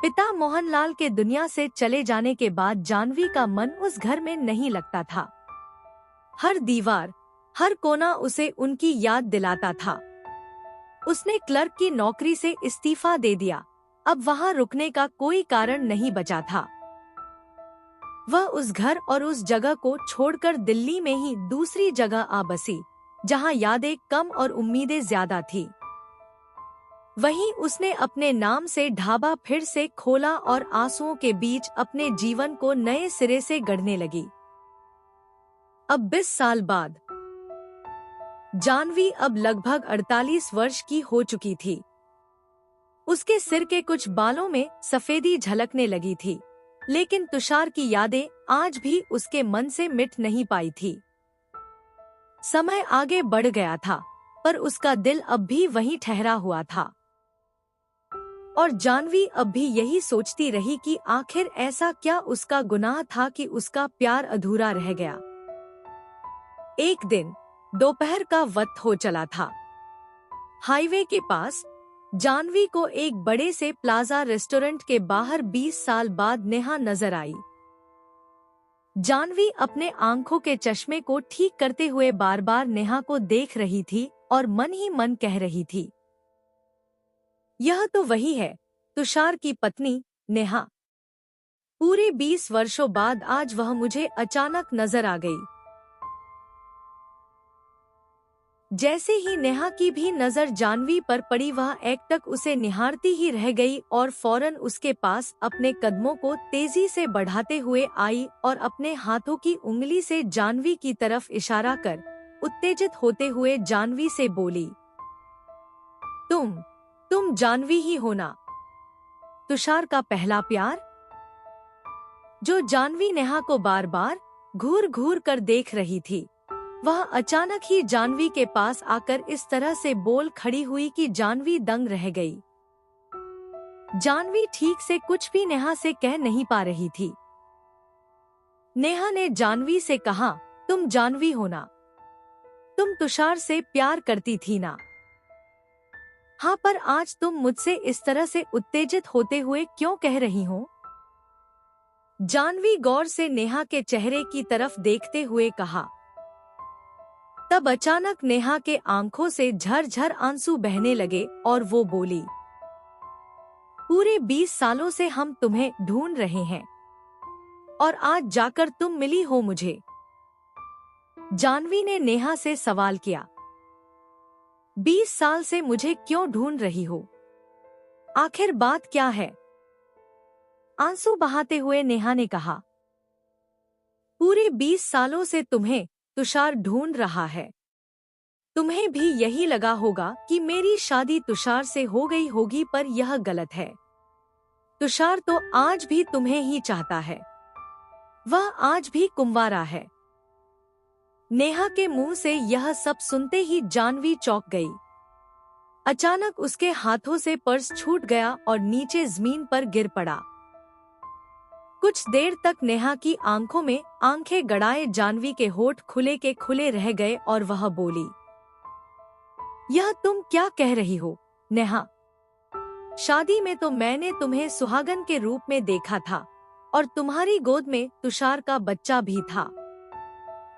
पिता मोहनलाल के दुनिया से चले जाने के बाद जानवी का मन उस घर में नहीं लगता था। हर दीवार, हर कोना उसे उनकी याद दिलाता था। उसने क्लर्क की नौकरी से इस्तीफा दे दिया। अब वहाँ रुकने का कोई कारण नहीं बचा था। वह उस घर और उस जगह को छोड़कर दिल्ली में ही दूसरी जगह आ बसी, जहाँ यादें कम और उम्मीदें ज्यादा थी। वहीं उसने अपने नाम से ढाबा फिर से खोला और आंसुओं के बीच अपने जीवन को नए सिरे से गढ़ने लगी। अब 20 साल बाद जानवी अब लगभग 48 वर्ष की हो चुकी थी। उसके सिर के कुछ बालों में सफेदी झलकने लगी थी, लेकिन तुषार की यादें आज भी उसके मन से मिट नहीं पाई थी। समय आगे बढ़ गया था, पर उसका दिल अब भी वहीं ठहरा हुआ था। और जानवी अब भी यही सोचती रही कि आखिर ऐसा क्या उसका गुनाह था कि उसका प्यार अधूरा रह गया। एक दिन दोपहर का वक्त हो चला था। हाईवे के पास जानवी को एक बड़े से प्लाजा रेस्टोरेंट के बाहर 20 साल बाद नेहा नजर आई। जानवी अपने आंखों के चश्मे को ठीक करते हुए बार बार नेहा को देख रही थी और मन ही मन कह रही थी, यह तो वही है, तुषार की पत्नी नेहा। पूरे 20 वर्षों बाद आज वह मुझे अचानक नजर आ गई। जैसे ही नेहा की भी नजर जानवी पर पड़ी, वह एकटक उसे निहारती ही रह गई और फौरन उसके पास अपने कदमों को तेजी से बढ़ाते हुए आई और अपने हाथों की उंगली से जानवी की तरफ इशारा कर उत्तेजित होते हुए जानवी से बोली, तुम जानवी ही हो ना, तुषार का पहला प्यार। जो जानवी नेहा को बार बार घूर घूर कर देख रही थी, वह अचानक ही जानवी के पास आकर इस तरह से बोल खड़ी हुई कि जानवी दंग रह गई। जानवी ठीक से कुछ भी नेहा से कह नहीं पा रही थी। नेहा ने जानवी से कहा, तुम जानवी हो ना, तुम तुषार से प्यार करती थी ना। हाँ, पर आज तुम मुझसे इस तरह से उत्तेजित होते हुए क्यों कह रही हो? जानवी गौर से नेहा के चेहरे की तरफ देखते हुए कहा। तब अचानक नेहा के आंखों से झरझर आंसू बहने लगे और वो बोली, पूरे 20 सालों से हम तुम्हें ढूंढ रहे हैं और आज जाकर तुम मिली हो मुझे। जानवी ने नेहा से सवाल किया, 20 साल से मुझे क्यों ढूंढ रही हो? आखिर बात क्या है? आंसू बहाते हुए नेहा ने कहा, पूरे 20 सालों से तुम्हें तुषार ढूंढ रहा है। तुम्हें भी यही लगा होगा कि मेरी शादी तुषार से हो गई होगी, पर यह गलत है। तुषार तो आज भी तुम्हें ही चाहता है। वह आज भी कुंवारा है। नेहा के मुंह से यह सब सुनते ही जानवी चौंक गई। अचानक उसके हाथों से पर्स छूट गया और नीचे जमीन पर गिर पड़ा। कुछ देर तक नेहा की आंखों में आंखें गड़ाए जानवी के होठ खुले के खुले रह गए और वह बोली, यह तुम क्या कह रही हो नेहा? शादी में तो मैंने तुम्हें सुहागन के रूप में देखा था और तुम्हारी गोद में तुषार का बच्चा भी था।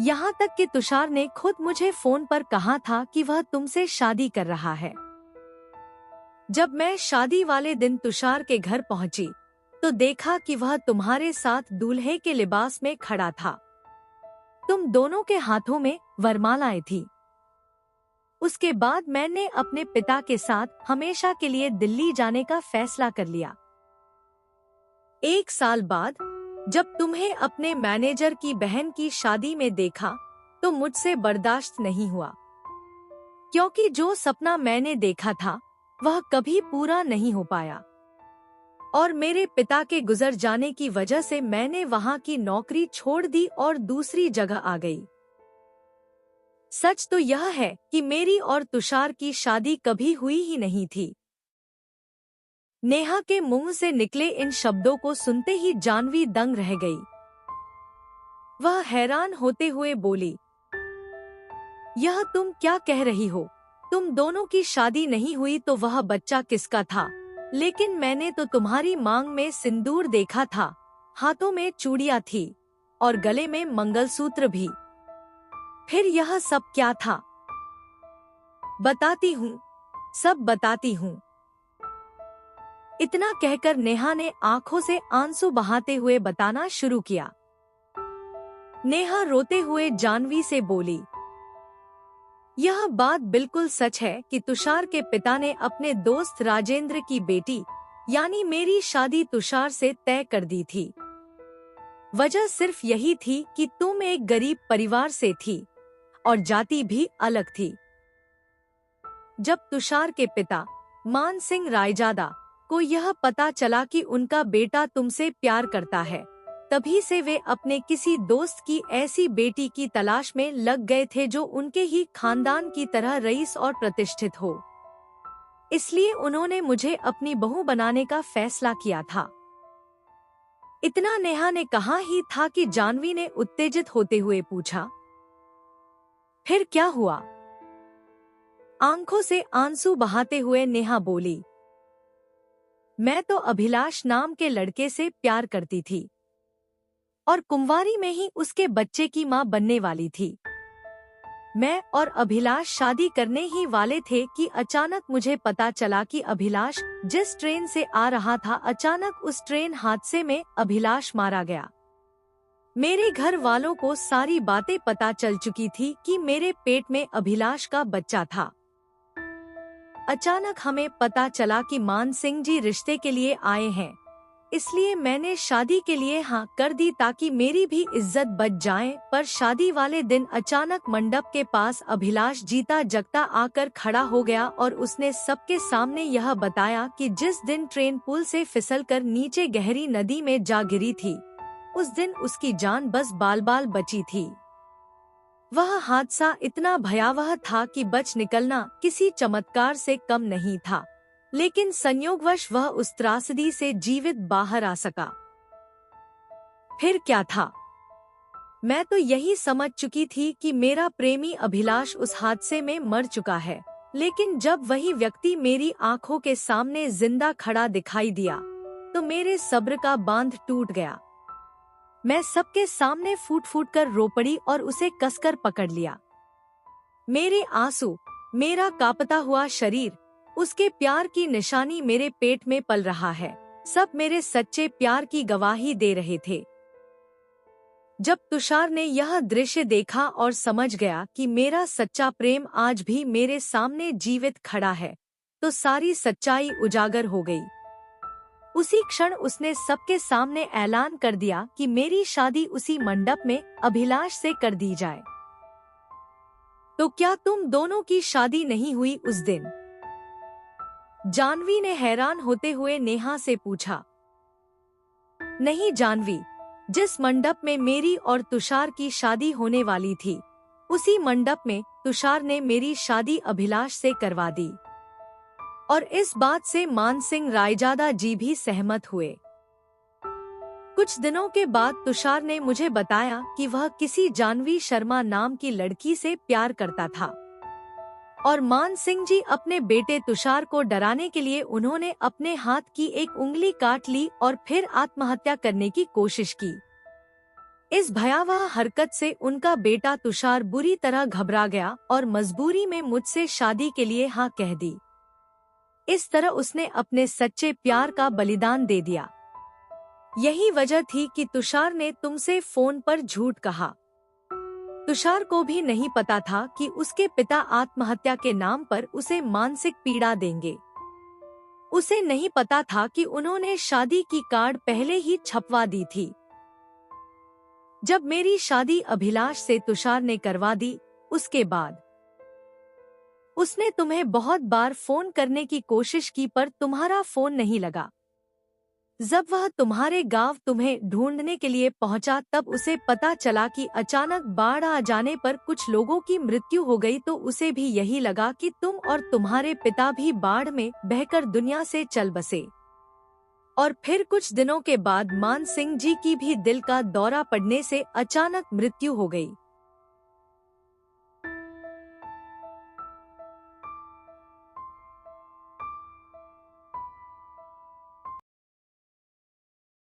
यहाँ तक कि तुषार ने खुद मुझे फोन पर कहा था कि वह तुमसे शादी कर रहा है। जब मैं शादी वाले दिन तुषार के घर पहुंची तो देखा कि वह तुम्हारे साथ दूल्हे के लिबास में खड़ा था। तुम दोनों के हाथों में वरमालाएं थी। उसके बाद मैंने अपने पिता के साथ हमेशा के लिए दिल्ली जाने का फैसला कर लिया। 1 साल बाद जब तुम्हें अपने मैनेजर की बहन की शादी में देखा तो मुझसे बर्दाश्त नहीं हुआ, क्योंकि जो सपना मैंने देखा था वह कभी पूरा नहीं हो पाया और मेरे पिता के गुजर जाने की वजह से मैंने वहां की नौकरी छोड़ दी और दूसरी जगह आ गई। सच तो यह है कि मेरी और तुषार की शादी कभी हुई ही नहीं थी। नेहा के मुंह से निकले इन शब्दों को सुनते ही जानवी दंग रह गई। वह हैरान होते हुए बोली, यह तुम क्या कह रही हो? तुम दोनों की शादी नहीं हुई तो वह बच्चा किसका था? लेकिन मैंने तो तुम्हारी मांग में सिंदूर देखा था, हाथों में चूड़ियां थी और गले में मंगलसूत्र भी। फिर यह सब क्या था? बताती हूँ, सब बताती हूँ। इतना कहकर नेहा ने आंखों से आंसू बहाते हुए बताना शुरू किया। नेहा रोते हुए जानवी से बोली, यह बात बिल्कुल सच है कि तुषार के पिता ने अपने दोस्त राजेंद्र की बेटी यानी मेरी शादी तुषार से तय कर दी थी। वजह सिर्फ यही थी कि तुम एक गरीब परिवार से थी और जाति भी अलग थी। जब तुषार के पिता मान सिंह रायजादा को यह पता चला कि उनका बेटा तुमसे प्यार करता है, तभी से वे अपने किसी दोस्त की ऐसी बेटी की तलाश में लग गए थे जो उनके ही खानदान की तरह रईस और प्रतिष्ठित हो। इसलिए उन्होंने मुझे अपनी बहू बनाने का फैसला किया था। इतना नेहा ने कहा ही था कि जानवी ने उत्तेजित होते हुए पूछा, फिर क्या हुआ? आंखों से आंसू बहाते हुए नेहा बोली, मैं तो अभिलाष नाम के लड़के से प्यार करती थी और कुंवारी में ही उसके बच्चे की मां बनने वाली थी। मैं और अभिलाष शादी करने ही वाले थे कि अचानक मुझे पता चला कि अभिलाष जिस ट्रेन से आ रहा था, अचानक उस ट्रेन हादसे में अभिलाष मारा गया। मेरे घर वालों को सारी बातें पता चल चुकी थी कि मेरे पेट में अभिलाष का बच्चा था। अचानक हमें पता चला कि मान सिंह जी रिश्ते के लिए आए हैं, इसलिए मैंने शादी के लिए हाँ कर दी ताकि मेरी भी इज्जत बच जाए। पर शादी वाले दिन अचानक मंडप के पास अभिलाष जीता जगता आकर खड़ा हो गया और उसने सबके सामने यह बताया कि जिस दिन ट्रेन पुल से फिसलकर नीचे गहरी नदी में जा गिरी थी, उस दिन उसकी जान बस बाल बाल बची थी। वह हादसा इतना भयावह था कि बच निकलना किसी चमत्कार से कम नहीं था, लेकिन संयोगवश वह उस त्रासदी से जीवित बाहर आ सका। फिर क्या था? मैं तो यही समझ चुकी थी कि मेरा प्रेमी अभिलाष उस हादसे में मर चुका है, लेकिन जब वही व्यक्ति मेरी आंखों के सामने जिंदा खड़ा दिखाई दिया, तो मेरे सब्र का बांध टूट गया। मैं सबके सामने फूट फूट कर रो पड़ी और उसे कसकर पकड़ लिया। मेरे आंसू, मेरा कांपता हुआ शरीर, उसके प्यार की निशानी मेरे पेट में पल रहा है, सब मेरे सच्चे प्यार की गवाही दे रहे थे। जब तुषार ने यह दृश्य देखा और समझ गया कि मेरा सच्चा प्रेम आज भी मेरे सामने जीवित खड़ा है, तो सारी सच्चाई उजागर हो गई। उसी क्षण उसने सबके सामने ऐलान कर दिया कि मेरी शादी उसी मंडप में अभिलाष से कर दी जाए। तो क्या तुम दोनों की शादी नहीं हुई उस दिन? जानवी ने हैरान होते हुए नेहा से पूछा। नहीं जानवी, जिस मंडप में मेरी और तुषार की शादी होने वाली थी, उसी मंडप में तुषार ने मेरी शादी अभिलाष से करवा दी। और इस बात से मान सिंह रायजादा जी भी सहमत हुए। कुछ दिनों के बाद तुषार ने मुझे बताया कि वह किसी जानवी शर्मा नाम की लड़की से प्यार करता था और मान सिंह जी अपने बेटे तुषार को डराने के लिए उन्होंने अपने हाथ की एक उंगली काट ली और फिर आत्महत्या करने की कोशिश की। इस भयावह हरकत से उनका बेटा तुषार बुरी तरह घबरा गया और मजबूरी में मुझसे शादी के लिए हाँ कह दी। इस तरह उसने अपने सच्चे प्यार का बलिदान दे दिया। यही वजह थी कि तुषार ने तुमसे फोन पर झूठ कहा। तुषार को भी नहीं पता था कि उसके पिता आत्महत्या के नाम पर उसे मानसिक पीड़ा देंगे। उसे नहीं पता था कि उन्होंने शादी की कार्ड पहले ही छपवा दी थी। जब मेरी शादी अभिलाष से तुषार ने करवा दी, उसके बाद उसने तुम्हें बहुत बार फोन करने की कोशिश की पर तुम्हारा फोन नहीं लगा। जब वह तुम्हारे गांव तुम्हें ढूंढने के लिए पहुंचा, तब उसे पता चला कि अचानक बाढ़ आ जाने पर कुछ लोगों की मृत्यु हो गई, तो उसे भी यही लगा कि तुम और तुम्हारे पिता भी बाढ़ में बहकर दुनिया से चल बसे। और फिर कुछ दिनों के बाद मान सिंह जी की भी दिल का दौरा पड़ने से अचानक मृत्यु हो गई।